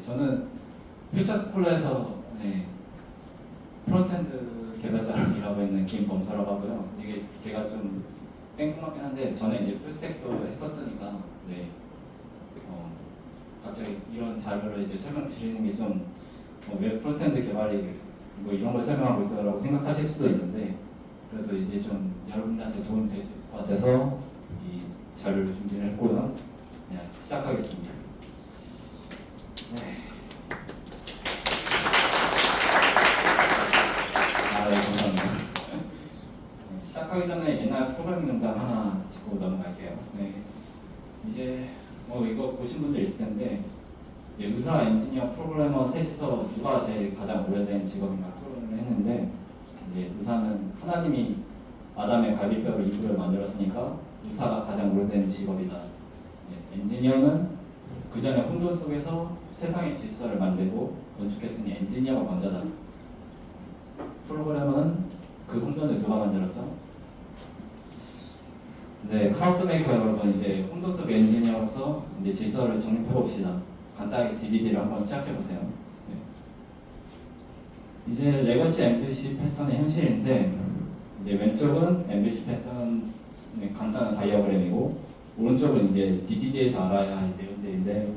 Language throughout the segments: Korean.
저는 퓨처스쿨러에서 프론트엔드 개발자로 일하고 있는 김범서라고 하고요. 이게 제가 좀 생뚱맞긴 한데 전에 이제 풀스택도 했었으니까 갑자기 이런 자료를 이제 설명드리는 게 좀 왜 프론트엔드 개발이 뭐 이런 걸 설명하고 있어라고 생각하실 수도 있는데 그래도 이제 좀 여러분들한테 도움이 될 수 있을 것 같아서 이 자료를 준비를 했고요. 그냥 시작하겠습니다. 네, 감사합니다. 시작하기 전에 옛날 프로그래밍 농담 하나 짚고 넘어갈게요. 이제 이거 보신 분들 있을 텐데 이제 의사, 엔지니어, 프로그래머 셋이서 누가 제일 가장 오래된 직업인가 토론을 했는데 이제 의사는 하나님이 아담의 갈비뼈로 이불을 만들었으니까 의사가 가장 오래된 직업이다. 엔지니어는 그 전에 혼돈 속에서 세상의 질서를 만들고 건축했으니 엔지니어가 먼저다. 프로그래머는 그 혼돈을 누가 만들었죠? 네, 카오스 메이커 여러분, 이제 혼돈 속 엔지니어로서 이제 질서를 정립해 봅시다. 간단하게 DDD를 한번 시작해 보세요. 이제 레거시 MVC 패턴의 현실인데 이제 왼쪽은 MVC 패턴의 간단한 다이어그램이고 오른쪽은 이제 DDD에서 알아야 할 내용들인데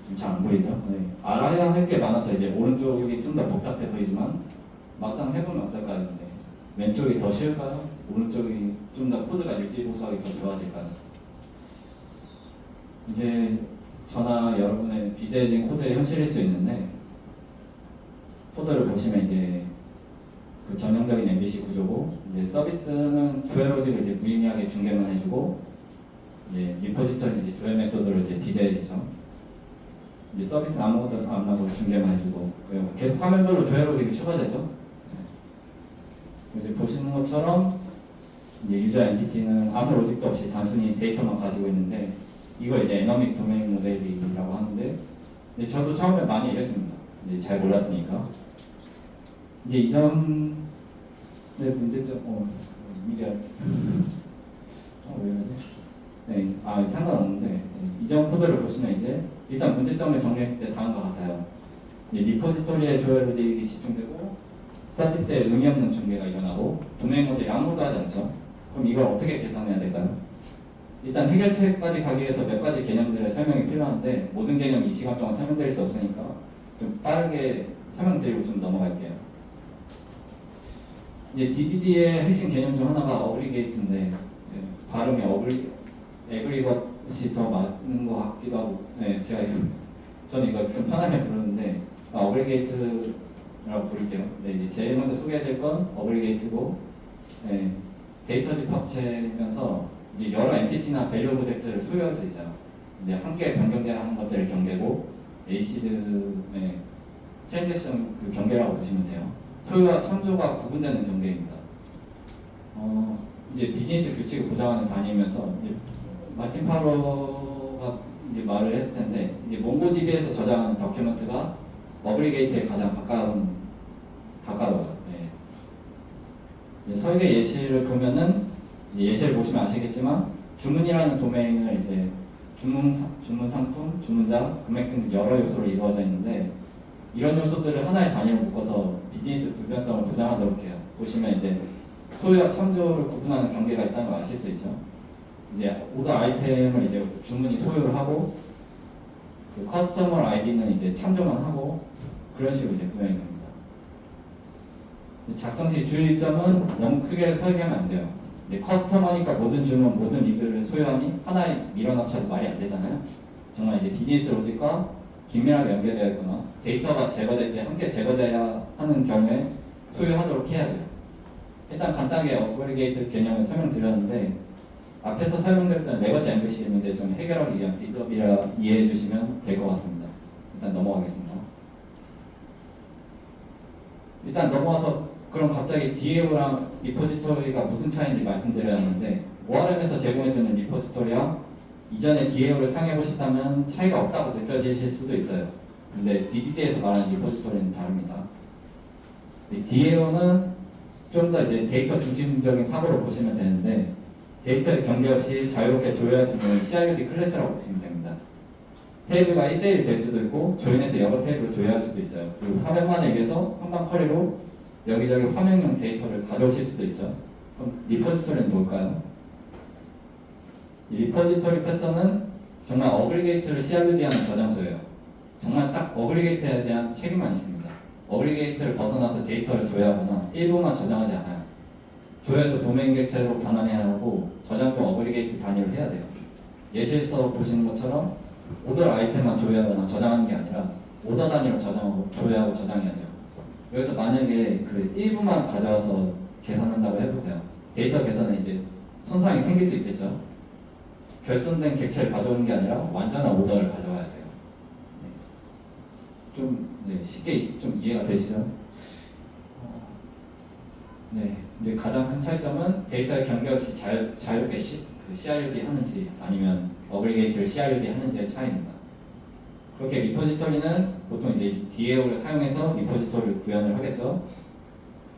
좀 잘 안 보이죠? 알아야 할 게 많아서 이제 오른쪽이 좀 더 복잡해 보이지만 막상 해보면 어떨까요? 왼쪽이 더 쉬울까요? 오른쪽이 좀 더 코드가 유지보수하기 더 좋아질까요? 이제 저나 여러분의 비대해진 코드의 현실일 수 있는데 코드를 보시면 이제 그 전형적인 MVC 구조고 이제 서비스는 조회 로직을 이제 무의미하게 중계만 해주고 이제 리포지터리는 이제 조회 메소드로 이제 비대해지죠. 이제 서비스는 아무것도 안 나고 중계만 해주고 그리고 계속 화면별로 조회 로직이 추가되죠. 이제 보시는 것처럼 이제 유저 엔티티는 아무 로직도 없이 단순히 데이터만 가지고 있는데 이걸 이제 에너믹 도메인 모델이라고 하는데 이제 저도 처음에 많이 이랬습니다. 이제 잘 몰랐으니까 이제 이 점의 문제점 이제 왜 이러지? 상관없는데 이점 코드를 보시면 이제 일단 문제점을 정리했을 때 다음과 같아요. 리포지토리의 조회 로직이 집중되고 서비스에 의미 없는 중계가 일어나고 도메인 모델이 아무것도 하지 않죠. 그럼 이걸 어떻게 계산해야 될까요? 일단 해결책까지 가기 위해서 몇 가지 개념들의 설명이 필요한데 모든 개념이 이 시간 동안 설명드릴 수 없으니까 좀 빠르게 설명드리고 좀 넘어갈게요. 이제 DDD의 핵심 개념 중 하나가 어그리게이트인데 발음이 에그리것이 더 맞는 것 같기도 하고 저는 이거 좀 편하게 부르는데 어그리게이트라고 부를게요. 이제 제일 먼저 소개해드릴 건 어그리게이트고 데이터집 합체면서 이제 여러 엔티티나 밸류 오브젝트를 소유할 수 있어요. 이제 함께 변경돼야 하는 것들을 경계고 ACD의 트랜지션 그 경계라고 보시면 돼요. 소유와 참조가 구분되는 경계입니다. 이제 비즈니스 규칙을 보장하는 단위이면서 이제 마틴 파로가 이제 말을 했을 텐데 이제 몽고DB에서 저장하는 다큐멘트가 어그리게이트에 가장 가까워요. 설계 예시를 보면은 예시를 보시면 아시겠지만 주문이라는 도메인을 이제 주문 상품, 주문자, 금액 등 여러 요소로 이루어져 있는데 이런 요소들을 하나의 단위로 묶어서 비즈니스 불변성을 보장하도록 해요. 보시면 이제 소유와 참조를 구분하는 경계가 있다는 걸 아실 수 있죠. 이제 오더 아이템을 이제 주문이 소유를 하고 그 커스터머 아이디는 이제 참조만 하고 그런 식으로 이제 구현이 됩니다. 작성 시 주의 점은 너무 크게 설계하면 안 돼요. 이제 커스터머니까 모든 주문, 모든 리뷰를 소유하니 하나에 밀어넣자도 말이 안 되잖아요. 정말 이제 비즈니스 로직과 긴밀하게 연결되어 있거나 데이터가 제거될 때 함께 제거돼야 하는 경우에 소유하도록 해야 돼요. 일단 간단하게 어그리게이트 개념을 설명드렸는데 앞에서 설명드렸던 레거시 MVC 문제 좀 해결하기 위한 빌드업이라 이해해 주시면 될 것 같습니다. 일단 넘어가겠습니다. 일단 넘어와서 그럼 갑자기 DAO랑 리포지토리가 무슨 차이인지 말씀드려야 하는데 ORM에서 제공해주는 리포지토리와 이전에 DAO를 사용해보셨다면 차이가 없다고 느껴지실 수도 있어요. 근데 DDD에서 말하는 리포지토리는 다릅니다. DAO는 좀 더 이제 데이터 중심적인 사고로 보시면 되는데 데이터의 경계 없이 자유롭게 조회할 수 있는 CRUD 클래스라고 보시면 됩니다. 테이블과 1대1 될 수도 있고 조인해서 여러 테이블을 조회할 수도 있어요. 그리고 화면만을 위해서 한방 쿼리로 여기저기 화면용 데이터를 가져오실 수도 있죠. 그럼 리포지토리는 뭘까요? 이 리포지토리 패턴은 정말 어그리게이트를 CRUD하는 저장소예요. 정말 딱 어그리게이트에 대한 책임만 있습니다. 어그리게이트를 벗어나서 데이터를 조회하거나 일부만 저장하지 않아요. 조회도 도메인 객체로 변환해야 하고 저장도 어그리게이트 단위로 해야 돼요. 예시에서 보시는 것처럼 오더 아이템만 조회하거나 저장하는 게 아니라 오더 단위로 저장하고 조회하고 저장해야 돼요. 여기서 만약에 그 일부만 가져와서 계산한다고 해보세요. 데이터 계산에 이제 손상이 생길 수 있겠죠. 결손된 객체를 가져오는 게 아니라 완전한 오더를 가져와야 돼요. 좀 쉽게 좀 이해가 되시죠? 네, 이제 가장 큰 차이점은 데이터의 경계 없이 자유롭게 CRUD 하는지 아니면 어그리게이트를 CRUD 하는지의 차이입니다. 그렇게 리포지토리는 보통 이제 DAO를 사용해서 리포지토리를 구현을 하겠죠.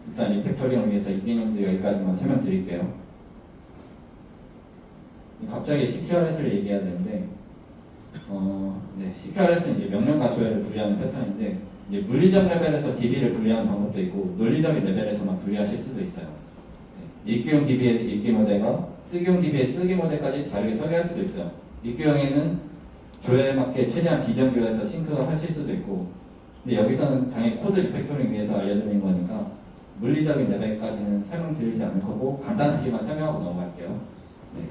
일단 리팩토링을 위해서 이 개념도 여기까지만 설명드릴게요. 갑자기 CQRS를 얘기해야 되는데, CQRS는 이제 명령과 조회를 분리하는 패턴인데, 이제 물리적 레벨에서 DB를 분리하는 방법도 있고, 논리적인 레벨에서만 분리하실 수도 있어요. 읽기용 DB의 읽기 모델과 쓰기용 DB의 쓰기 모델까지 다르게 설계할 수도 있어요. 읽기용에는 조회에 맞게 최대한 비정교해서 싱크가 하실 수도 있고, 근데 여기서는 당연히 코드 리팩토링 위해서 알려드리는 거니까 물리적인 레벨까지는 설명드리지 않을 거고 간단하게만 설명하고 넘어갈게요. 네.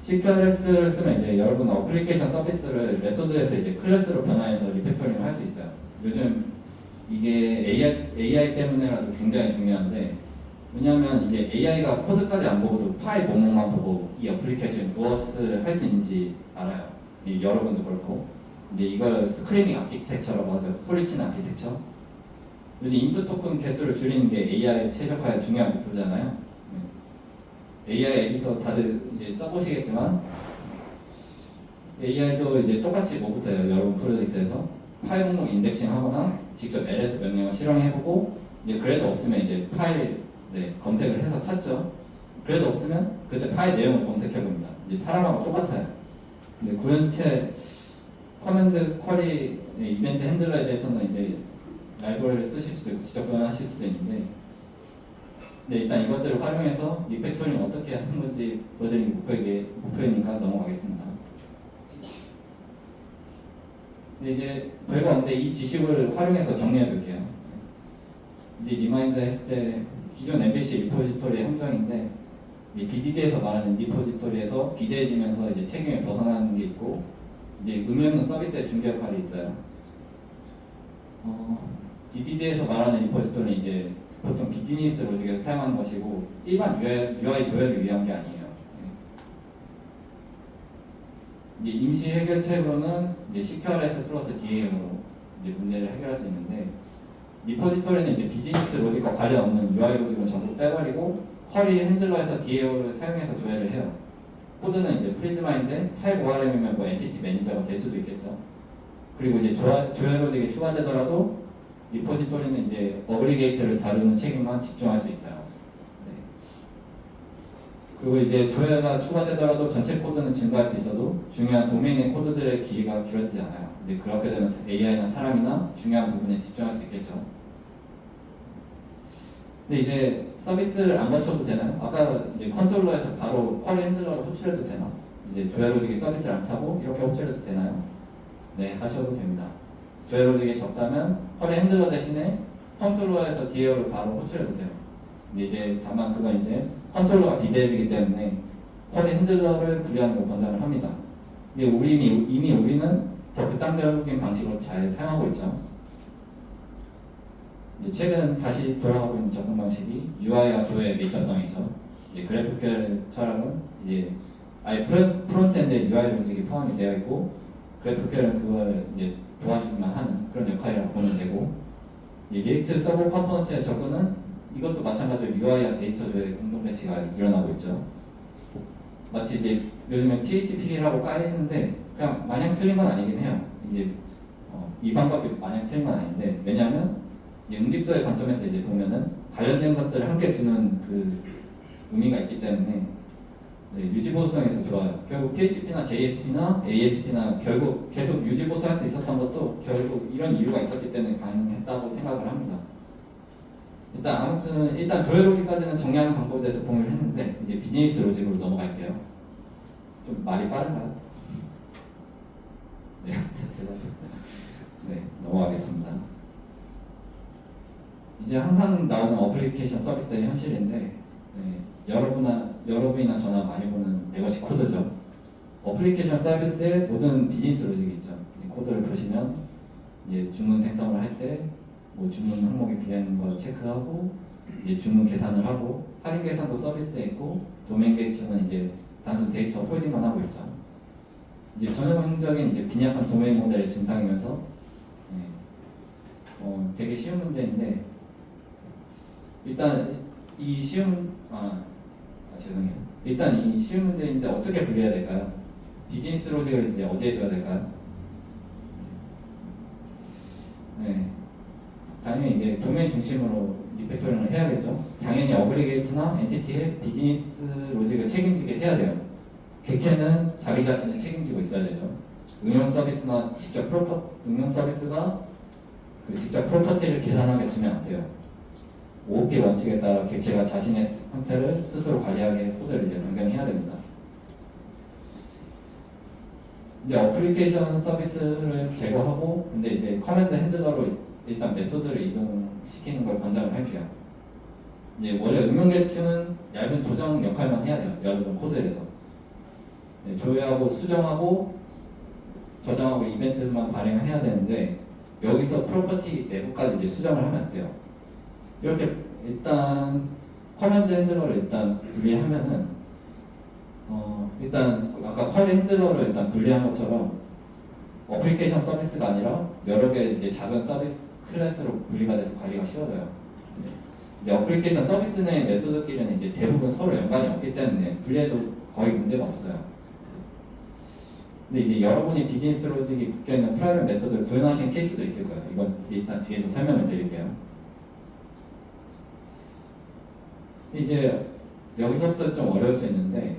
CQRS를 쓰면 이제 여러분 어플리케이션 서비스를 메소드에서 이제 클래스로 변환해서 리팩토링을 할 수 있어요. 요즘 이게 AI 때문에라도 굉장히 중요한데, 왜냐하면 이제 AI가 코드까지 안 보고도 파일 목록만 보고 이 어플리케이션 무엇을 할 수 있는지 알아요. 여러분도 그렇고 이제 이걸 스크리밍 아키텍처라고 하죠. 소리치는 아키텍처. 요즘 인풋 토큰 개수를 줄이는 게 AI에 최적화의 중요한 목표잖아요. AI 에디터 다들 이제 써보시겠지만 AI도 이제 똑같이 뭐부터 해요. 여러분 프로젝트에서 파일 목록 인덱싱 하거나 직접 ls 명령을 실행해보고 이제 그래도 없으면 이제 파일 검색을 해서 찾죠. 그래도 없으면 그때 파일 내용을 검색해봅니다. 이제 사람하고 똑같아요. 근데 구현체 커맨드 쿼리 이벤트 핸들러에 대해서는 이제 라이브러리를 쓰실 수도 있고 직접 구현하실 수도 있는데, 일단 이것들을 활용해서 리팩토링 어떻게 하는 건지 보여드리는 게 목표이니까 넘어가겠습니다. 근데 이제 별거 없는데 이 지식을 활용해서 정리해 볼게요. 이제 리마인드 했을 때 기존 MVC 리포지토리의 함정인데, 이제 DDD에서 말하는 리포지토리에서 비대해지면서 이제 책임을 벗어나는 게 있고, 이제 의미 없는 서비스의 중개 역할이 있어요. DDD에서 말하는 리포지토리는 이제 보통 비즈니스 로직에서 사용하는 것이고 일반 UI 조회를 위한 게 아니에요. 이제 임시 해결책으로는 이제 CQRS 플러스 DAM으로 이제 문제를 해결할 수 있는데, 리포지토리는 이제 비즈니스 로직과 관련 없는 UI 로직은 전부 빼버리고 쿼리 핸들러에서 DAO를 사용해서 조회를 해요. 코드는 이제 프리즈마인데 타입 ORM이면 뭐 엔티티 매니저가 될 수도 있겠죠. 그리고 이제 조회 로직이 추가되더라도 리포지토리는 이제 어그리게이트를 다루는 책임만 집중할 수 있어요. 네. 그리고 이제 조회가 추가되더라도 전체 코드는 증가할 수 있어도 중요한 도메인의 코드들의 길이가 길어지지 않아요. 이제 그렇게 되면 AI나 사람이나 중요한 부분에 집중할 수 있겠죠. 근데 이제 서비스를 안 거쳐도 되나요? 아까 이제 컨트롤러에서 바로 쿼리 핸들러를 호출해도 되나? 이제 조회 로직이 서비스를 안 타고 이렇게 호출해도 되나요? 네, 하셔도 됩니다. 조회 로직이 적다면 쿼리 핸들러 대신에 컨트롤러에서 DAO를 바로 호출해도 돼요. 근데 이제 다만 그건 이제 컨트롤러가 비대해지기 때문에 쿼리 핸들러를 분리하는 걸 권장을 합니다. 근데 이미 우리는 더 극단적인 방식으로 잘 사용하고 있죠. 최근 다시 돌아가고 있는 접근 방식이 UI와 조회의 밀접성이죠. 이제 그래프QL 철학은 이제 아예 프론트엔드에 UI 로직이 포함이 되어 있고 그래프QL은 그걸 이제 도와주기만 하는 그런 역할이라고 보면 되고, 리액트 서버 컴포넌트의 접근은 이것도 마찬가지로 UI와 데이터 조회의 공동 배치가 일어나고 있죠. 마치 이제 요즘에 PHP라고 까이는데 그냥 마냥 틀린 건 아니긴 해요. 이제 이 방법이 마냥 틀린 건 아닌데, 왜냐하면 응집도의 관점에서 이제 보면은 관련된 것들을 함께 두는 그 의미가 있기 때문에 네, 유지보수성에서 좋아요. 결국 PHP나 JSP나 ASP나 결국 계속 유지보수할 수 있었던 것도 결국 이런 이유가 있었기 때문에 가능했다고 생각을 합니다. 일단 조회 로직까지는 정리하는 방법에 대해서 공유를 했는데 이제 비즈니스 로직으로 넘어갈게요. 좀 말이 빠른가요? 네, 네, 넘어가겠습니다. 이제 항상 나오는 어플리케이션 서비스의 현실인데 네, 여러분이나 저나 많이 보는 레거시 코드죠. 어플리케이션 서비스의 모든 비즈니스 로직이 있죠. 코드를 보시면 이제 주문 생성을 할 때 뭐 주문 항목에 비례하는 거 체크하고 이제 주문 계산을 하고 할인 계산도 서비스에 있고 도메인 객체는 이제 단순 데이터 홀딩만 하고 있죠. 이제 전형적인 이제 빈약한 도메인 모델의 증상이면서 되게 쉬운 문제인데 일단 이 쉬운 죄송해요. 일단 이 쉬운 문제인데 어떻게 분리해야 될까요? 비즈니스 로직을 이제 어디에 둬야 될까요? 네. 당연히 이제 도메인 중심으로 리팩토링을 해야겠죠. 당연히 어그리게이트나 엔티티의 비즈니스 로직을 책임지게 해야 돼요. 객체는 자기 자신을 책임지고 있어야 되죠. 응용 서비스가 직접 프로퍼티를 계산하게 두면 안 돼요. OOP 원칙에 따라 객체가 자신의 형태를 스스로 관리하게 코드를 이제 변경해야 됩니다. 이제 어플리케이션 서비스를 제거하고 근데 이제 커맨드 핸들러로 일단 메소드를 이동시키는 걸 권장을 할게요. 이제 원래 응용 계층은 얇은 조정 역할만 해야 돼요. 여러분 코드에서 네, 조회하고 수정하고 저장하고 이벤트만 발행해야 되는데 여기서 프로퍼티 내부까지 이제 수정을 하면 안 돼요. 이렇게 일단 커맨드 핸들러를 일단 분리하면은 일단 아까 쿼리 핸들러를 일단 분리한 것처럼 어플리케이션 서비스가 아니라 여러 개의 이제 작은 서비스 클래스로 분리가 돼서 관리가 쉬워져요. 이제 어플리케이션 서비스 내 메소드끼리는 이제 대부분 서로 연관이 없기 때문에 분리해도 거의 문제가 없어요. 근데 이제 여러분이 비즈니스 로직이 묶여있는 프라이빗 메소드를 구현하신 케이스도 있을 거예요. 이건 일단 뒤에서 설명을 드릴게요. 이제 여기서부터 좀 어려울 수 있는데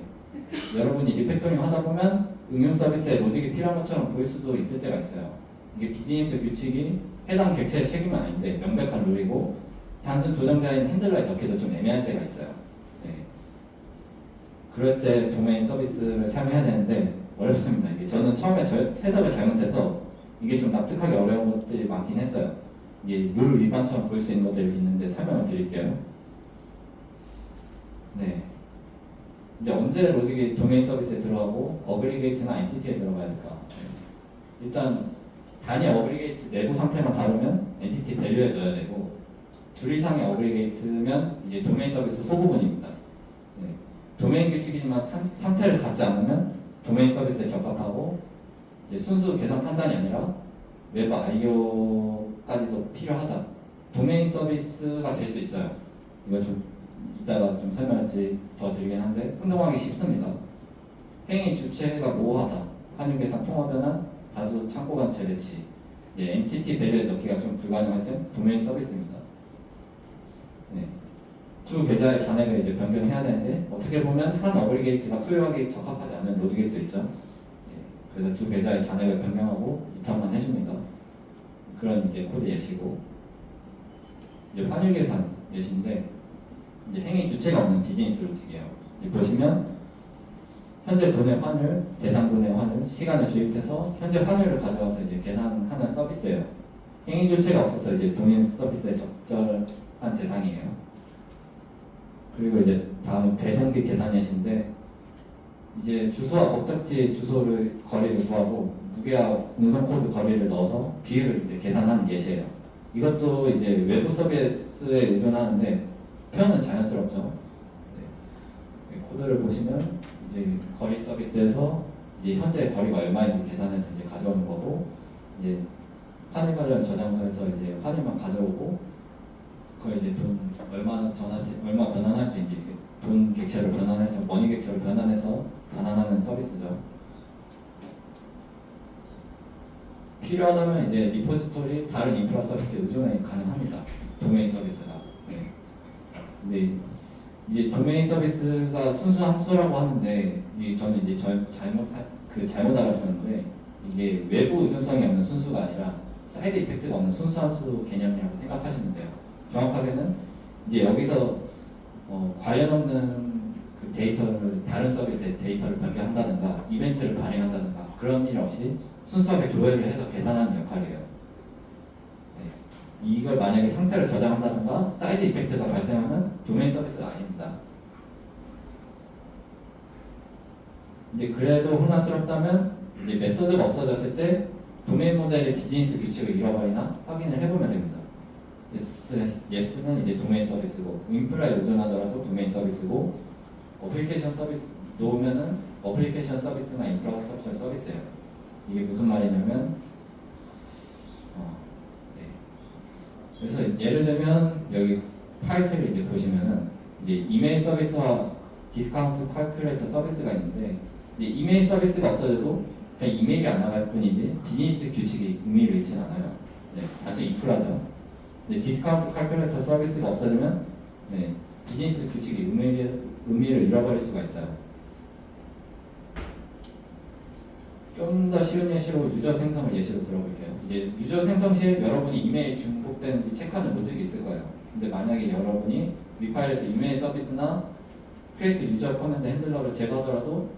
여러분이 리팩토링 하다 보면 응용 서비스에 로직이 필요한 것처럼 보일 수도 있을 때가 있어요. 이게 비즈니스 규칙이 해당 객체의 책임은 아닌데 명백한 룰이고 단순 조정자인 핸들러에 넣기도 좀 애매할 때가 있어요. 네. 그럴 때 도메인 서비스를 사용해야 되는데 어렵습니다. 이게 저는 처음에 해석을 잘못해서 이게 좀 납득하기 어려운 것들이 많긴 했어요. 이게 룰 위반처럼 보일 수 있는 것들이 있는데 설명을 드릴게요. 네. 이제 언제 로직이 도메인 서비스에 들어가고 어그리게이트나 엔티티에 들어가야 될까? 일단 단위 어그리게이트 내부 상태만 다루면 엔티티 밸류에 넣어야 되고 둘 이상의 어그리게이트면 이제 도메인 서비스 후부분입니다. 네. 도메인 규칙이지만 상태를 갖지 않으면 도메인 서비스에 적합하고 이제 순수 계산 판단이 아니라 웹 IO까지도 필요하다. 도메인 서비스가 될 수 있어요. 이거 좀 이따가 좀 설명을 더 드리긴 한데 행동하기 쉽습니다. 행위 주체가 모호하다. 환율 계산 통화 변환, 다수 창고 관체 배치. 엔티티 밸류에 넣기가 좀 불가능할 땐 도메인 서비스입니다. 네. 두 계좌의 잔액을 이제 변경해야 되는데 어떻게 보면 한 어그리게이트가 소유하기 적합하지 않은 로직일 수 있죠. 네. 그래서 두 계좌의 잔액을 변경하고 리턴만 해줍니다. 그런 이제 코드 예시고 이제 환율 계산 예시인데 이제 행위 주체가 없는 비즈니스 로직이에요. 이제 보시면 현재 돈의 환율, 대상 돈의 환율, 시간을 주입해서 현재 환율을 가져와서 이제 계산하는 서비스예요. 행위 주체가 없어서 이제 도메인 서비스에 적절한 대상이에요. 그리고 이제 다음 배송비 계산 예시인데 이제 주소와 목적지 주소를 거리를 구하고 무게와 운송 코드 거리를 넣어서 비율을 이제 계산하는 예시예요. 이것도 이제 외부 서비스에 의존하는데 표현은 자연스럽죠. 네. 코드를 보시면 이제 거리 서비스에서 이제 현재 거리가 얼마인지 계산해서 이제 가져오는 거고 이제 환율 관련 저장소에서 이제 환율만 가져오고 그걸 이제 돈 얼마 변환할 수 있는지 돈 객체를 변환해서 머니 객체를 변환해서 반환하는 서비스죠. 필요하다면 이제 리포지토리 다른 인프라 서비스에 의존이 가능합니다. 도메인 서비스가. 네. 근데 이제 도메인 서비스가 순수 함수라고 하는데 저는 이제 잘못 알았었는데 이게 외부 의존성이 없는 순수가 아니라 사이드 이펙트가 없는 순수 함수 개념이라고 생각하시면 돼요. 정확하게는 이제 여기서 관련 없는 그 데이터를 다른 서비스에 데이터를 변경한다든가 이벤트를 발행한다든가 그런 일 없이 순수하게 조회를 해서 계산하는 역할이에요. 네. 이걸 만약에 상태를 저장한다든가 사이드 이펙트가 발생하면 도메인 서비스가 아닙니다. 이제 그래도 혼란스럽다면 이제 메소드가 없어졌을 때 도메인 모델의 비즈니스 규칙을 잃어버리나 확인을 해보면 됩니다. yes는 이제 도메인 서비스고 인프라에 의존하더라도 도메인 서비스고 어플리케이션 서비스 놓으면은 어플리케이션 서비스나 인프라스트럭처 서비스예요. 이게 무슨 말이냐면 네. 그래서 예를 들면 여기 파이트를 이제 보시면은 이제 이메일 서비스와 디스카운트 캘큘레이터 서비스가 있는데 이제 이메일 서비스가 없어져도 그냥 이메일이 안 나갈 뿐이지 비즈니스 규칙이 의미를 잃진 않아요. 네, 단순히 인프라죠. 근데 디스카운트 캘큘레이터 서비스가 없어지면 네, 비즈니스 규칙이 의미를 잃어버릴 수가 있어요. 좀 더 쉬운 예시로 유저 생성을 예시로 들어볼게요. 이제 유저 생성 시에 여러분이 이메일 중복되는지 체크하는 로직이 있을 거예요. 근데 만약에 여러분이 위파일에서 이메일 서비스나 크리에이트 유저 커맨드 핸들러를 제거하더라도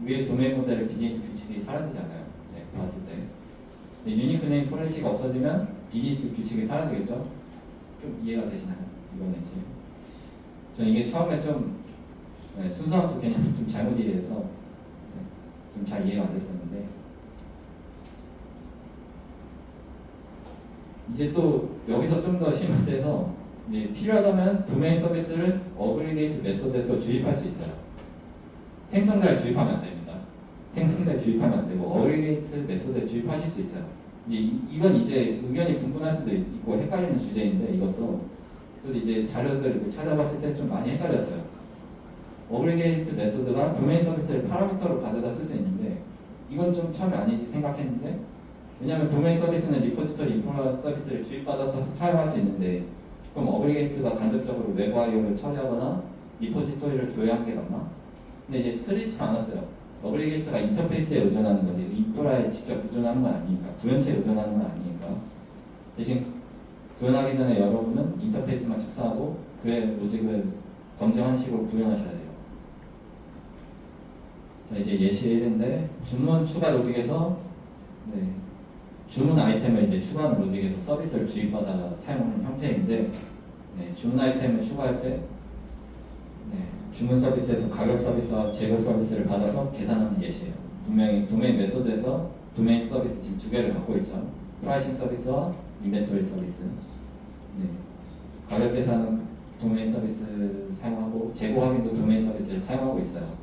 위에 도메인 모델의 비즈니스 규칙이 사라지지 않아요. 네, 봤을 때. 유니크 네임 폴리시가 없어지면 비즈니스 규칙이 사라지겠죠? 좀 이해가 되시나요? 이번에 이제 전 이게 처음에 좀 순수함수 개념을 좀 잘못 이해해서 좀 잘 이해가 안 됐었는데 이제 또 여기서 좀 더 심화돼서 필요하다면 도메인 서비스를 어그리게이트 메소드에 또 주입할 수 있어요. 생성자를 주입하면 안 됩니다. 생성자를 주입하면 안 되고 어그리게이트 메소드에 주입하실 수 있어요. 이건 이제 의견이 분분할 수도 있고 헷갈리는 주제인데 이것도 또 이제 자료들 찾아봤을 때 좀 많이 헷갈렸어요. 어그리게이트 메소드가 도메인 서비스를 파라미터로 가져다 쓸 수 있는데 이건 좀 처음에 아니지 생각했는데 왜냐하면 도메인 서비스는 리포지터리 인프라 서비스를 주입받아서 사용할 수 있는데 그럼 어그리게이트가 간접적으로 외부 IO를 처리하거나 리포지터리를 조회하는 게 맞나? 근데 이제 틀리지 않았어요. 어그리게이트가 인터페이스에 의존하는 거지 인프라에 직접 의존하는 건 아니니까 구현체에 의존하는 건 아니니까 대신 구현하기 전에 여러분은 인터페이스만 작성하고 그의 로직을 검증한 식으로 구현하셔야 돼요. 자, 이제 예시 1인데 주문 추가 로직에서 주문 아이템을 이제 추가하는 로직에서 서비스를 주입받아 사용하는 형태인데 주문 아이템을 추가할 때 주문 서비스에서 가격 서비스와 재고 서비스를 받아서 계산하는 예시예요. 분명히 도메인 메소드에서 도메인 서비스 지금 두 개를 갖고 있죠. 프라이싱 서비스와 인벤토리 서비스. 가격 계산은 도메인 서비스 사용하고 재고 확인도 도메인 서비스를 사용하고 있어요.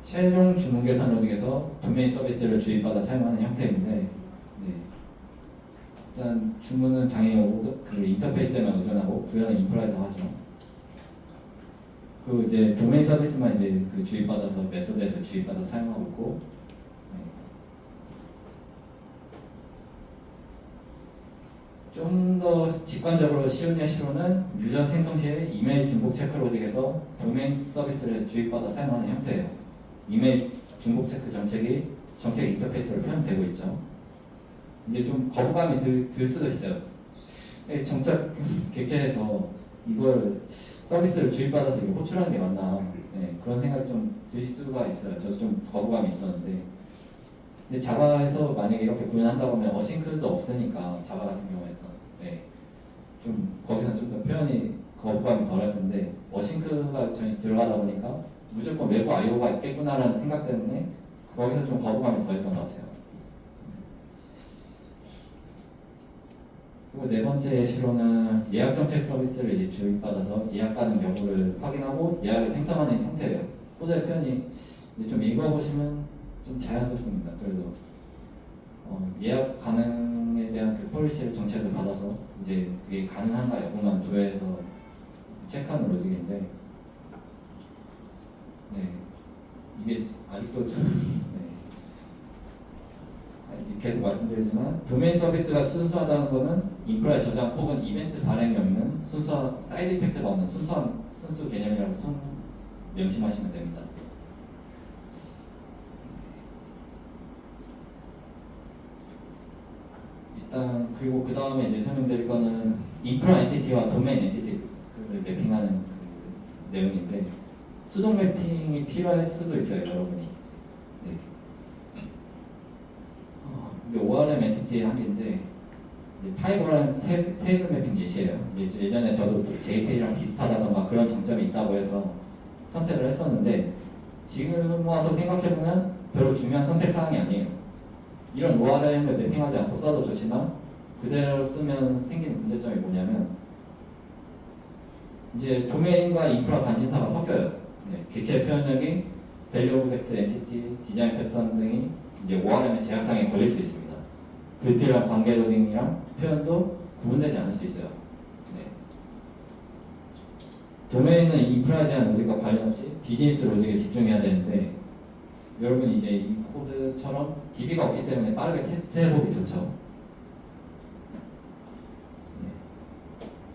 최종 주문 계산 로직에서 도메인 서비스를 주입받아 사용하는 형태인데 일단 주문은 당연히 그 인터페이스에만 의존하고 구현은 인프라에서 하죠. 그리고 이제 도메인 서비스만 이제 그 주입받아서 메소드에서 주입받아 사용하고 있고 좀 더 직관적으로 쉬운 예시로는 유저 생성 시에 이메일 중복 체크 로직에서 도메인 서비스를 주입받아 사용하는 형태예요. 이메일 중복 체크 정책 인터페이스로 표현되고 있죠. 이제 좀 거부감이 들 수도 있어요. 정착 객체에서 이걸 서비스를 주입받아서 이거 호출하는 게 맞나 그런 생각 좀 들 수가 있어요. 저도 좀 거부감이 있었는데 근데 자바에서 만약에 이렇게 구현한다고 하면 어싱크도 없으니까 자바 같은 경우에서 좀 거기서 좀 더 표현이 거부감이 덜할 텐데 어싱크가 저희 들어가다 보니까 무조건 외부 IO가 있겠구나라는 생각 때문에 거기서 좀 거부감이 덜했던 것 같아요. 그리고 네 번째 예시로는 예약 정책 서비스를 이제 주입받아서 예약 가능 여부를 확인하고 예약을 생성하는 형태예요. 코드의 표현이 이제 좀 읽어보시면 좀 자연스럽습니다. 그래도 예약 가능에 대한 그 폴리시를 정책을 받아서 이제 그게 가능한가 여부만 조회해서 체크하는 로직인데 이게 아직도 좀 계속 말씀드리지만 도메인 서비스가 순수하다는 것은 인프라의 저장 혹은 이벤트 발행이 없는 순수 사이드 이펙트가 없는 순수한 순수 개념이라고 명심하시면 됩니다. 일단 그리고 그 다음에 이제 설명드릴 거는 인프라 엔티티와 도메인 엔티티를 매핑하는 그 내용인데 수동 매핑이 필요할 수도 있어요, 여러분이. 네. 이제 ORM 엔티티의 한계인데 타입 ORM 테이블 매핑 예시예요. 이제 예전에 저도 JPEG랑 비슷하다던가 그런 장점이 있다고 해서 선택을 했었는데 지금 와서 생각해보면 별로 중요한 선택 사항이 아니에요. 이런 ORM을 매핑하지 않고 써도 좋지만 그대로 쓰면 생기는 문제점이 뭐냐면 이제 도메인과 인프라 관심사가 섞여요. 네, 객체 표현력이 밸류 오브젝트 엔티티, 디자인 패턴 등이 이제 ORM의 제약상에 걸릴 수 있습니다. 불필요한 관계 로딩이랑 표현도 구분되지 않을 수 있어요. 네. 도메인은 인프라에 대한 로직과 관련 없이 비즈니스 로직에 집중해야 되는데 여러분 이제 이 코드처럼 DB가 없기 때문에 빠르게 테스트해보기 좋죠. 네.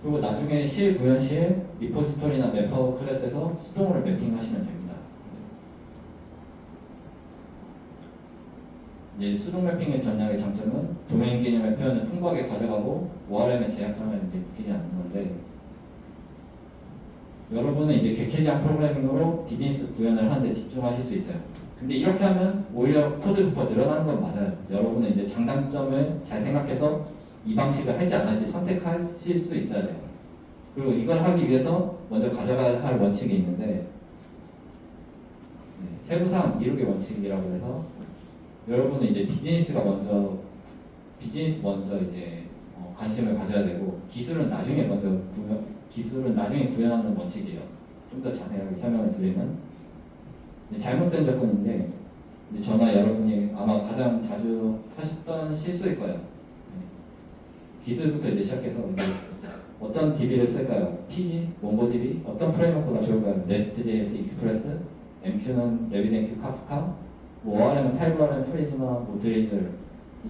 그리고 나중에 실 구현 시 리포지토리나 맵퍼 클래스에서 수동으로 매핑하시면 됩니다. 이제 수동 매핑의 전략의 장점은 도메인 개념의 표현을 풍부하게 가져가고 ORM의 제약상을 이제 묶이지 않는 건데 여러분은 이제 객체 제한 프로그래밍으로 비즈니스 구현을 하는데 집중하실 수 있어요. 근데 이렇게 하면 오히려 코드부터 늘어나는 건 맞아요. 여러분은 이제 장단점을 잘 생각해서 이 방식을 할지 안 할지 선택하실 수 있어야 돼요. 그리고 이걸 하기 위해서 먼저 가져가야 할 원칙이 있는데 네, 세부상 이루기 원칙이라고 해서 여러분은 이제 비즈니스 먼저 이제 관심을 가져야 되고 기술은 나중에 구현하는 원칙이에요. 좀 더 자세하게 설명을 드리면 잘못된 접근인데 저나 여러분이 아마 가장 자주 하셨던 실수일 거예요. 기술부터 이제 시작해서 이제 어떤 DB를 쓸까요? PG, 몽고DB, 어떤 프레임워크가 좋을까요? REST.js, 익스프레스, MQ는 RabbitMQ, 카프카, ORM은 타입 ORM, 프리즈마, 드리즐.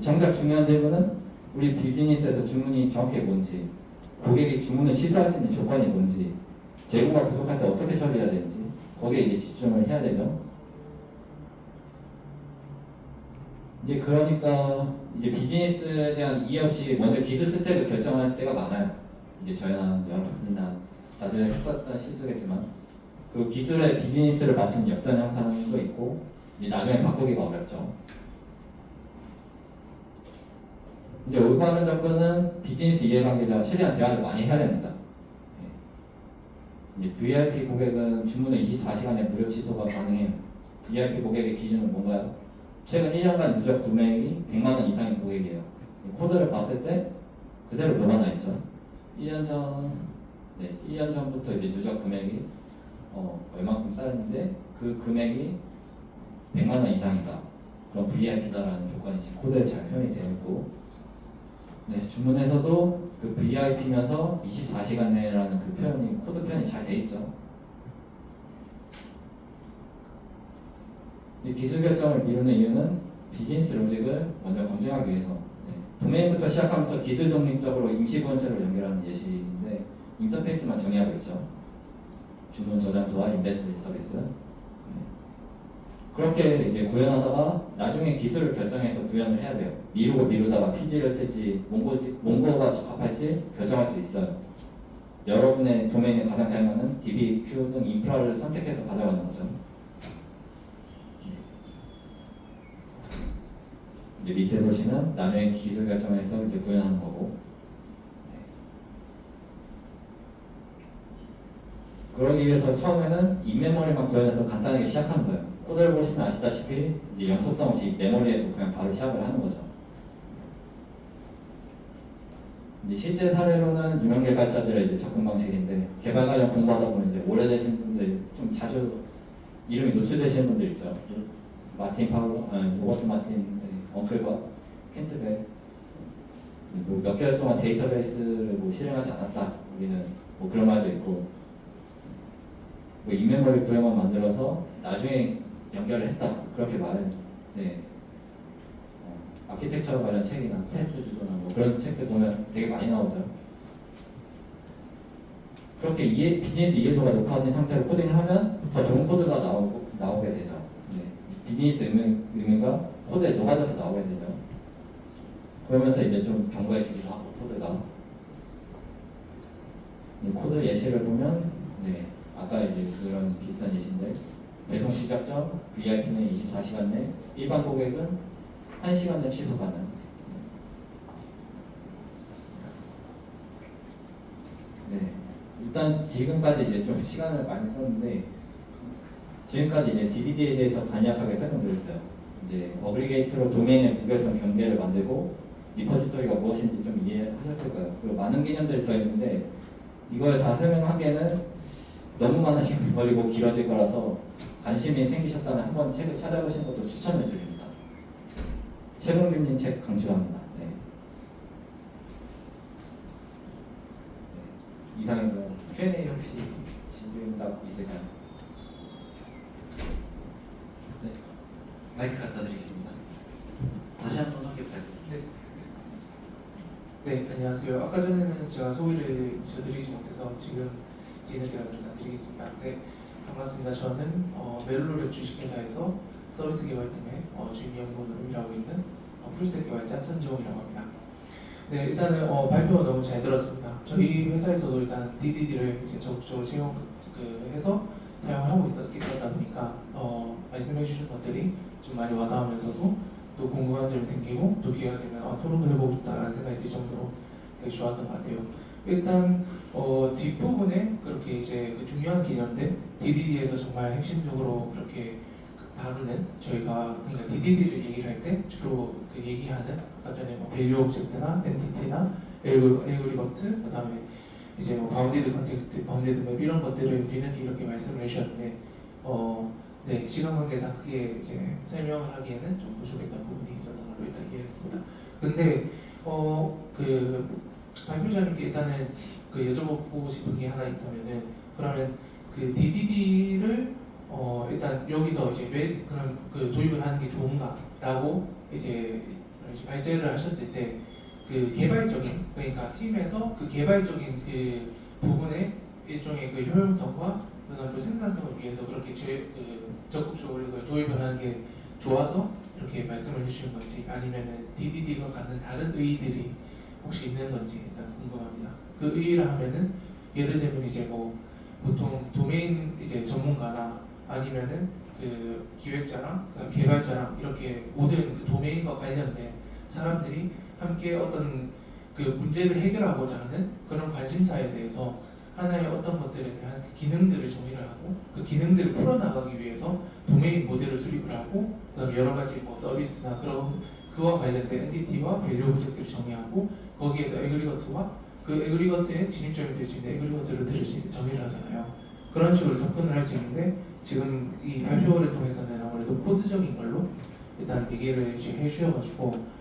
정작 중요한 질문은 우리 비즈니스에서 주문이 정확히 뭔지, 고객이 주문을 취소할 수 있는 조건이 뭔지, 재고가 부족할 때 어떻게 처리해야 되는지 거기에 이제 집중을 해야 되죠. 이제 그러니까 이제 비즈니스에 대한 이해 없이 먼저 기술 스텝을 결정할 때가 많아요. 이제 저희나 여러분이나 자주 했었던 실수겠지만 그 기술의 비즈니스를 맞춘 역전 현상도 있고 이제 나중에 바꾸기가 어렵죠. 이제 올바른 접근은 비즈니스 이해관계자와 최대한 대화를 많이 해야 됩니다. 이제 VIP 고객은 주문을 24시간에 무료 취소가 가능해요. VIP 고객의 기준은 뭔가요? 최근 1년간 누적 구매액이 100만원 이상인 고객이에요. 코드를 봤을 때 그대로 녹아나 있죠. 1년 전부터 이제 누적 금액이 얼만큼 쌓였는데 그 금액이 100만원 이상이다. 그럼 VIP다라는 조건이 지금 코드에 잘 표현이 되어 있고 네, 주문에서도 그 VIP면서 24시간 내라는 그 표현이 코드 표현이 잘 돼 있죠. 기술 결정을 미루는 이유는 비즈니스 로직을 먼저 검증하기 위해서 네, 도메인부터 시작하면서 기술 독립적으로 임시 구현체로 연결하는 예시인데 인터페이스만 정의하고 있죠. 주문 저장소와 인벤토리 서비스. 그렇게 이제 구현하다가 나중에 기술을 결정해서 구현을 해야 돼요. 미루다가 PG를 쓸지 몽고가 적합할지 결정할 수 있어요. 여러분의 도메인에 가장 잘 맞는 DB, Q 등 인프라를 선택해서 가져가는 거죠. 이제 밑에 보시면 나중에 기술 결정해서 이제 구현하는 거고. 그러기 위해서 처음에는 인메모리만 구현해서 간단하게 시작하는 거예요. 코드를 보시면 아시다시피 이제 연속성 없이 메모리에서 그냥 바로 시작을 하는 거죠. 이제 실제 사례로는 유명 개발자들의 이제 접근 방식인데 개발 관련 공부하다 보면 이제 오래되신 분들 좀 자주 이름이 노출되시는 분들 있죠. 마틴 파울로, 로버트 마틴, 엉클과 켄트벨 뭐 몇 개월 동안 데이터베이스를 뭐 실행하지 않았다. 우리는 뭐 그런 말도 있고 뭐 인메모리 구형만 만들어서 나중에 연결을 했다. 그렇게 말을 아키텍처 관련 책이나 테스 주도나 뭐 그런 책들 보면 되게 많이 나오죠. 그렇게 비즈니스 이해도가 높아진 상태로 코딩을 하면 더 좋은 코드가 나오게 되죠. 네. 비즈니스 의미가 코드에 녹아져서 나오게 되죠. 그러면서 이제 좀 견고해지기도 하고 코드가. 코드 예시를 보면 네. 아까 이제 그런 비슷한 예시인데 배송 시작점 VIP는 24시간 내, 일반 고객은 1시간 내 취소 가능. 네. 일단 지금까지 이제 좀 시간을 많이 썼는데 지금까지 이제 DDD에 대해서 간략하게 설명드렸어요. 이제 어그리게이트로 도메인의 무결성 경계를 만들고 리포지토리가 무엇인지 좀 이해하셨을 거예요. 그리고 많은 개념들이 더 있는데 이걸 다 설명하기에는 너무 많은 시간이 걸리고 길어질 거라서 관심이 생기셨다면 한번 책을 찾아보시는 것도 추천을 드립니다. 최범규님 책 강추합니다. 네. 네. 이상이고요. Q&A 혹시 질문답 있을까요? 네, 마이크 갖다 드리겠습니다. 다시 한번 소개 부탁드립니다. 네, 안녕하세요. 아까 전에는 제가 소개를 드리지 못해서 지금 뒤늦게라도 드리겠습니다. 네, 반갑습니다. 저는 멜로랩 주식회사에서 서비스 개발팀의 주임 연구원으로 일하고 있는 풀스택 개발자 천지홍이라고 합니다. 네, 일단은 발표 너무 잘 들었습니다. 저희 회사에서도 일단 DDD를 이제 적극적으로 해서 사용하고 있었다 보니까 말씀해주신 것들이 좀 많이 와닿으면서도 또 궁금한 점이 생기고 또 기회가 되면 토론도 해보고 싶다라는 생각이 들 정도로 되게 좋았던 것 같아요. 일단 뒷부분에 그렇게 이제 그 중요한 개념들 DDD에서 정말 핵심적으로 그렇게 다루는 저희가 그러니까 DDD를 얘기를 할 때 주로 그 얘기하는 아까 전에 뭐 밸류 오브젝트나 엔티티나 에그리거트 그다음에 이제 뭐 바운디드 컨텍스트, 바운디드 맵 이런 것들을 뒤늦게 이렇게 말씀을 해주셨는데 네, 시간 관계상 크게 이제 설명을 하기에는 좀 부족했던 부분이 있었던 걸로 일단 이해했습니다. 근데 그 발표자님께 일단은 그 여쭤보고 싶은 게 하나 있다면은 그러면 그 DDD를 일단 여기서 이제 왜 그런 그 도입을 하는 게 좋은가라고 이제 발제를 하셨을 때 그 개발적인 그러니까 팀에서 그 개발적인 그 부분의 일종의 그 효용성과 그다음 또 생산성을 위해서 그렇게 적극적으로 이걸 도입을 하는 게 좋아서 이렇게 말씀을 해주신 건지 아니면은 DDD가 갖는 다른 의의들이 혹시 있는 건지 일단 궁금합니다. 그 의의를 하면은 예를 들면 이제 뭐 보통 도메인 이제 전문가나 아니면은 그 기획자랑 개발자랑 이렇게 모든 그 도메인과 관련된 사람들이 함께 어떤 그 문제를 해결하고자 하는 그런 관심사에 대해서 하나의 어떤 것들에 대한 그 기능들을 정의를 하고 그 기능들을 풀어나가기 위해서 도메인 모델을 수립을 하고 그다음에 여러 가지 뭐 서비스나 그런 그와 관련된 엔티티와 밸류 오브젝트를 정의하고 거기에서 에그리거트와 그 에그리거트의 진입점이 될 수 있는 에그리거트를 정의를 하잖아요. 그런 식으로 접근을 할 수 있는데 지금 이 발표를 통해서는 아무래도 코드적인 걸로 일단 얘기를 해주셔가지고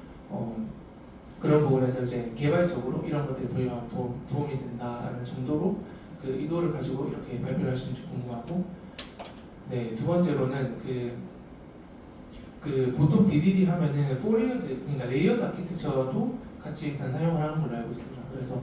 그런 부분에서 이제 개발적으로 이런 것들이 도입하면 도움이 된다는 정도로 그 의도를 가지고 이렇게 발표를 하시는지 궁금하고 네, 두 번째로는 그 보통 DDD 하면은 그러니까 레이어드 아키텍처도 같이 일단 사용을 하는 걸로 알고 있습니다. 그래서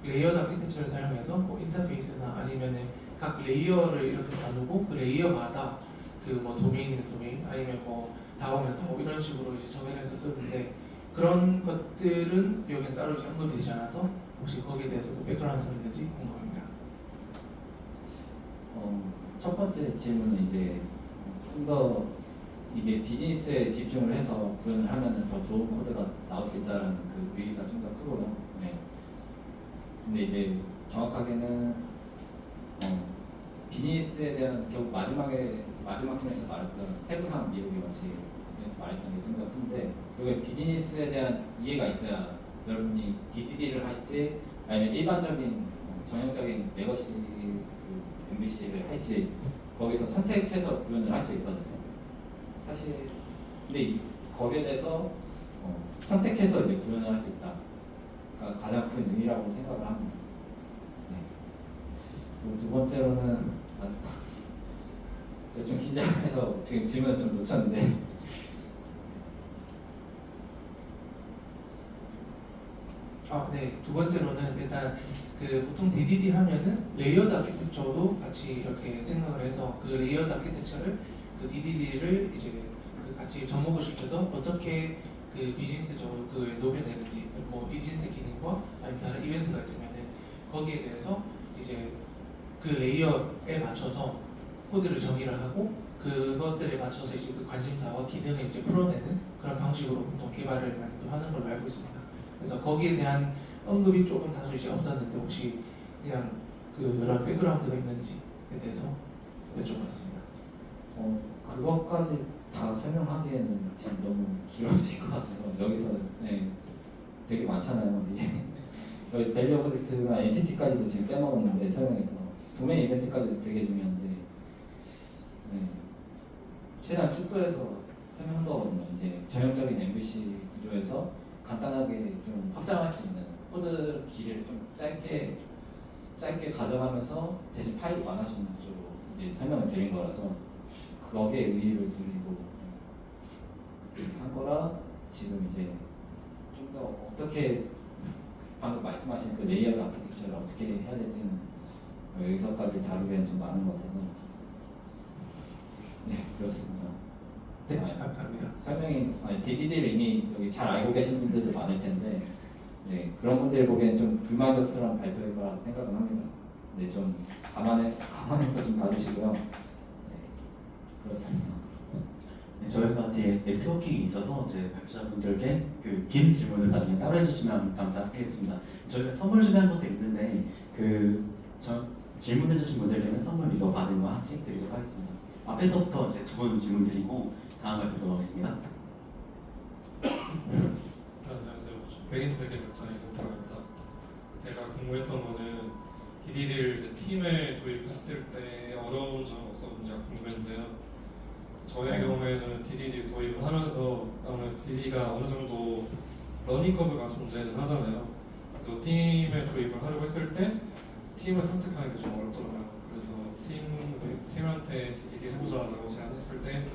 레이어드 아키텍처를 사용해서 뭐 인터페이스나 아니면은 각 레이어를 이렇게 나누고 그 레이어마다 그 뭐 도메인이면 도메인 아니면 뭐 다오면 다오 이런 식으로 이제 정의해서 쓰는데 그런 것들은 여기는 따로 이제 언급이 되지 않아서 혹시 거기에 대해서도 백그라운드가 있는지 궁금합니다. 첫 번째 질문은 이제 좀 더 이게 비즈니스에 집중을 해서 구현을 하면은 더 좋은 코드가 나올 수 있다는 그 의의가 좀 더 크고요. 네. 근데 이제 정확하게는 비즈니스에 대한 결국 마지막 팀에서 말했던 세부상 미루기 원칙에서 말했던 게 좀 더 큰데 그게 비즈니스에 대한 이해가 있어야 여러분이 DDD를 할지 아니면 일반적인 전형적인 레거시 그 MVC를 할지 거기서 선택해서 구현을 할 수 있거든요. 사실 근데 거기에 대해서 선택해서 이제 구현을 할 수 있다가 가장 큰 의미라고 생각을 합니다. 네. 그리고 두 번째로는 제가 좀 긴장해서 지금 질문을 좀 놓쳤는데 네. 두 번째로는 일단 그 보통 DDD 하면은 레이어드 아키텍처도 같이 이렇게 생각을 해서 그 레이어드 아키텍처를 그 DDD를 이제 그 같이 접목을 시켜서 어떻게 그 비즈니스적으로 그 녹여내는지 뭐 비즈니스 기능과 아니면 다른 이벤트가 있으면은 거기에 대해서 이제 그 레이어에 맞춰서 코드를 정의를 하고 그것들에 맞춰서 이제 그 관심사와 기능을 이제 풀어내는 그런 방식으로 보통 개발을 많이 또 하는 걸로 알고 있습니다. 그래서 거기에 대한 언급이 조금 다소 이제 없었는데 혹시 그냥 그 여러 백그라운드가 있는지에 대해서 여쭤봤습니다. 그것까지 다 설명하기에는 지금 너무 길어질 것 같아서 여기서 되게 많잖아요. 여기 밸류 오브젝트나 엔티티까지도 지금 빼먹었는데 설명해서 도메인 이벤트까지도 되게 중요한데 최대한 축소해서 설명한 거거든요. 이제 전형적인 MVC 구조에서 간단하게 좀 확장할 수 있는 코드 길이를 좀 짧게 가져가면서 대신 파일 많아지는 구조로 이제 설명을 드린 거라서 거기에 의의를 두리고 한 거라 지금 이제 좀 더 어떻게 방금 말씀하신 그 레이어드 아키텍처를 어떻게 해야 될지는 여기서까지 다루기에는 좀 많은 것 같아서 그렇습니다. 네, 감사합니다. 설명이 DDD를 이미 여기 잘 알고 계신 분들도 많을 텐데 그런 분들 보기엔 좀 불만족스러운 발표일 거라고 생각은 합니다. 좀 감안해서 좀 봐주시고요. 그렇습니다. 네, 저희가 뒤에 네트워킹이 있어서 이제 발표자분들께 그 긴 질문을 나중에 따로 해주시면 감사하겠습니다. 저희가 선물 준비한 것도 있는데 질문해주신 분들께는 선물 이거 받은 거 하나씩 드리도록 하겠습니다. 앞에서부터 이제 두 분 질문 드리고 다음 발표 넘어가겠습니다. 안녕하세요. 백인 전에서 들어갑니다. 제가 궁금했던 거는 DDD를 이제 팀에 도입했을 때 어려운 점은 없었는지가 궁금했는데요. 저의 경우에는 DDD 도입을 하면서 아무래도 DDD가 어느 정도 러닝 커브가 존재는 하잖아요. 그래서 팀에 도입을 하려고 했을 때 팀을 선택하는 게 좀 어렵더라고요. 그래서 팀한테 DDD 해보자라고 제안했을 때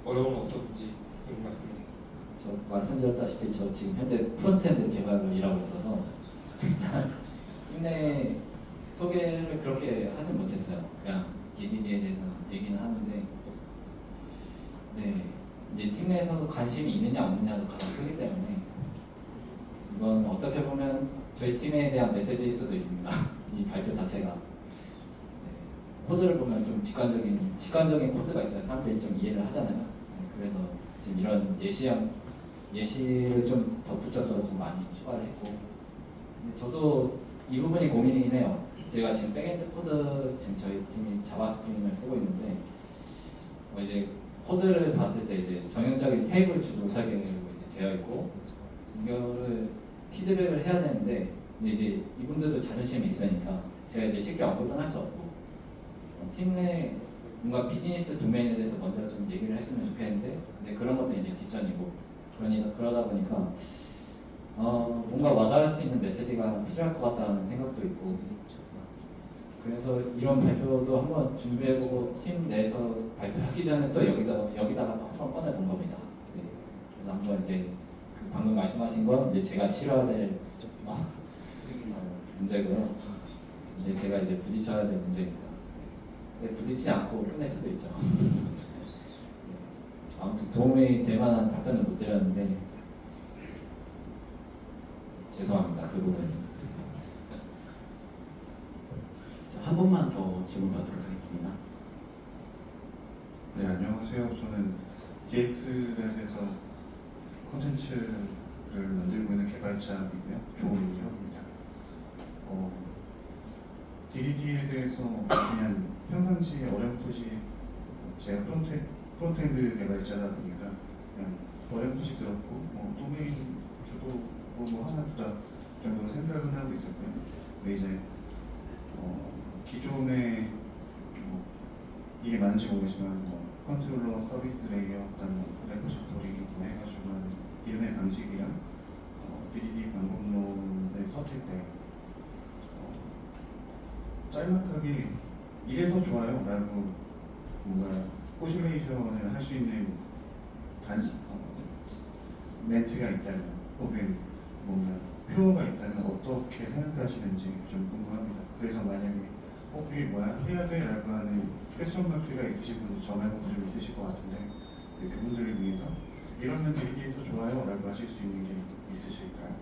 어려움은 없었는지 궁금했습니다. 저 말씀드렸다시피 저 지금 현재 프론트엔드 개발로 일하고 있어서 일단 팀 내 소개를 그렇게 하진 못했어요. 그냥 DDD에 대해서 얘기는 하는데 이제 팀 내에서도 관심이 있느냐 없느냐도 가장 크기 때문에 이건 어떻게 보면 저희 팀에 대한 메시지일 수도 있습니다. 이 발표 자체가 코드를 보면 좀 직관적인 코드가 있어요. 사람들이 좀 이해를 하잖아요. 그래서 지금 이런 예시를 좀 덧붙여서 좀 많이 추가를 했고 근데 저도 이 부분이 고민이긴 해요. 제가 지금 백엔드 코드 지금 저희 팀이 자바스크립트를 쓰고 있는데 이제 코드를 봤을 때 이제 전형적인 테이블 주도 설계로 이제 되어 있고 이거를 피드백을 해야 되는데 근데 이제 이분들도 자존심이 있으니까 제가 이제 쉽게 언급은 할 수 없고 팀 내 뭔가 비즈니스 도메인에 대해서 먼저 좀 얘기를 했으면 좋겠는데 근데 그런 것도 이제 뒷전이고 그러다 보니까 뭔가 와닿을 수 있는 메시지가 필요할 것 같다는 생각도 있고 그래서 이런 발표도 한번 준비해보고 팀 내에서 발표하기 전에 또 여기다가 한번 꺼내본 겁니다. 그래서 한번 이제 그 방금 말씀하신 건 이제 제가 치러야 될 문제고요. 이제 제가 이제 부딪혀야 될 문제입니다. 근데 부딪히지 않고 끝낼 수도 있죠. 아무튼 도움이 될 만한 답변을 못 드렸는데 죄송합니다. 그 부분은. 한 번만 더 질문 받도록 하겠습니다. 네, 안녕하세요. 저는 DX랩에서 콘텐츠를 만들고 있는 개발자이고요. 조민혁입니다. DDD에 대해서 그냥 평상시에 어렴풋이 제가 프론트엔드 개발자다 보니까 그냥 어렴풋이 들었고 도메인 주도 뭐 하나 보다 정도로 생각은 하고 있었고요. 근데 이제 기존에 이게 맞는지 모르지만 컨트롤러, 서비스 레이어, 그다음에 레포지토리 해가지고 기존의 방식이랑 DDD 방법론을 썼을 때 짤막하게 이래서 좋아요 라고 뭔가 포슐레이션을 할 수 있는 멘트가 있다면 혹은 뭔가 표어가 있다면 어떻게 생각하시는지 좀 궁금합니다. 그래서 만약에 그게 뭐야? 해야 돼? 라고 하는 퀘스천 마크가 있으신 분들 저 말고도 좀 있으실 것 같은데 네, 그분들을 위해서 이러면 되기에서 좋아요 라고 하실 수 있는 게 있으실까요?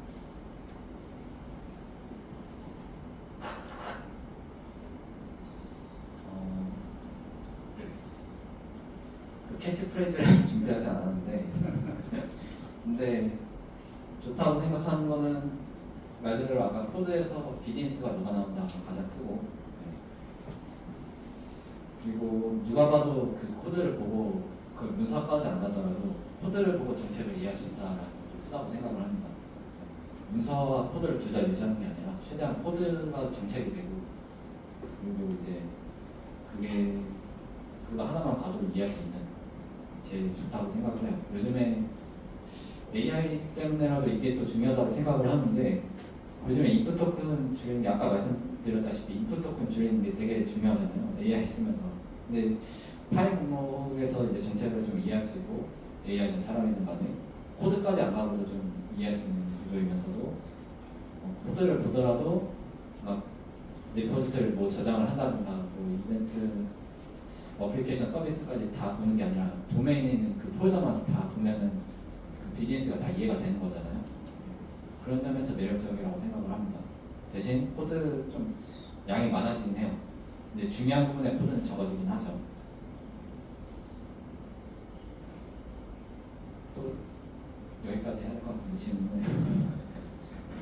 그 캐치프레이즈를 준비하지 않았는데 근데 좋다고 생각하는 거는 말 그대로 아까 코드에서 비즈니스가 녹아나온다가 가장 크고 네. 그리고 누가 봐도 그 코드를 보고 그 문서까지 안 가더라도 코드를 보고 정책을 이해할 수 있다라는 것도 크다고 생각을 합니다. 네. 문서와 코드를 둘 다 유지하는 게 아니라 최대한 코드가 정책이 되고 그리고 이제 그게 그거 하나만 봐도 이해할 수 있는 제일 좋다고 생각을 해요. 요즘에 AI 때문에라도 이게 또 중요하다고 생각을 하는데 요즘에 인풋 토큰 줄이는 게 아까 말씀드렸다시피 인풋 토큰 줄이는 게 되게 중요하잖아요. AI 쓰면서. 근데 파일 목록에서 이제 정책을 좀 이해할 수 있고 AI든 사람이든 간에 코드까지 안 가고도 좀 이해할 수 있는 구조이면서도 코드를 보더라도 막 리포지터리를 뭐 저장을 한다든가 뭐 이벤트 어플리케이션 서비스까지 다 보는 게 아니라 도메인에 있는 그 폴더만 다 보면은 그 비즈니스가 다 이해가 되는 거잖아요. 그런 점에서 매력적이라고 생각을 합니다. 대신 코드 좀 양이 많아지긴 해요. 근데 중요한 부분의 코드는 적어지긴 하죠. 또 여기까지 해야 될 것 같은데 질문을